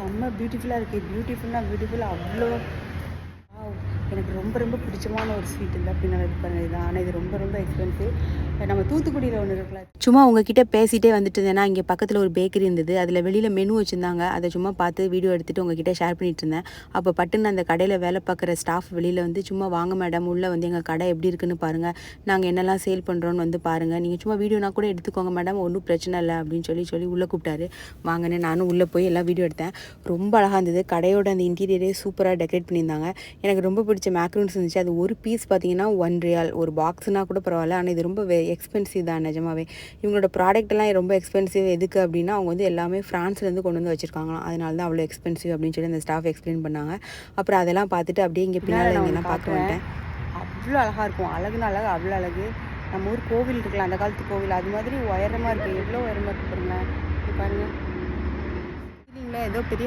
செம்ம பியூட்டிஃபுல்லாக இருக்குது. பியூட்டிஃபுல் அவ்வளோ. எனக்கு ரொம்ப ரொம்ப பிடிச்சமான ஒரு ஸ்வீட் இல்லை அப்படின்னு இது பண்ணுறது தான். ஆனால் இது ரொம்ப எக்ஸ்பென்சிவ். நம்ம தூத்துக்குடியில் ஒன்று இருக்குல்ல. சும்மா உங்ககிட்ட பேசிகிட்டே வந்துட்டு இருந்தேன்னா இங்கே பக்கத்தில் ஒரு பேக்கரி இருந்தது. அதில் வெளியில் மெனு வச்சுருந்தாங்க. அதை சும்மா பார்த்து வீடியோ எடுத்துகிட்டு உங்ககிட்ட ஷேர் பண்ணிட்டு இருந்தேன். அப்போ பட்டுன்னு அந்த கடையில் வேலை பார்க்குற ஸ்டாஃப் வெளியில் வந்து சும்மா வாங்க மேடம் உள்ளே வந்து எங்கள் கடை எப்படி இருக்குன்னு பாருங்கள், நாங்கள் என்னெல்லாம் சேல் பண்ணுறோன்னு வந்து பாருங்கள், நீங்கள் சும்மா வீடியோனா கூட எடுத்துக்கோங்க மேடம், ஒன்றும் பிரச்சனை இல்லை அப்படின்னு சொல்லி உள்ளே கூப்பிட்டாரு. வாங்கினேன். நானும் உள்ளே போய் எல்லாம் வீடியோ எடுத்தேன். ரொம்ப அழகாக இருந்தது. கடையோட அந்த இன்டீரியரே சூப்பராக டெக்கரேட் பண்ணியிருந்தாங்க. எனக்கு ரொம்ப பிடிச்ச மேக்ரூன்ஸ் இருந்துச்சு. அது ஒரு பீஸ் பார்த்தீங்கன்னா 1 ரியால். ஒரு பாக்ஸ்னா கூட பரவாயில்ல. ஆனால் இது ரொம்ப எக்ஸ்பென்சிவ் தான் நிஜமாவே. இவங்களோட ப்ராடக்ட் எல்லாம் ரொம்ப எக்ஸ்பென்சிவ். எதுக்கு அப்படின்னா அவங்க வந்து எல்லாமே ஃப்ரான்ஸ்லேருந்து கொண்டு வந்து வச்சுருக்காங்களாம். அதனால தான் அவ்வளோ எக்ஸ்பென்சிவ் அப்படின்னு சொல்லி அந்த ஸ்டாஃப் எக்ஸ்பிளைன் பண்ணாங்க. அப்புறம் அதெல்லாம் பார்த்துட்டு அப்படியே இங்கே பின்னால் இங்கெல்லாம் பார்க்க வந்துட்டேன். அவ்வளோ அழகாக இருக்கும். அழகுன்னு அழகு, அவ்வளோ அழகு. நம்ம ஊர் கோவில் இருக்குல்ல, அந்த காலத்து கோவில், அது மாதிரி உயரமாக இருக்குது. எவ்வளோ உயரமாக இருக்குது பாருங்க. பாருங்கள், ஏதோ பெரிய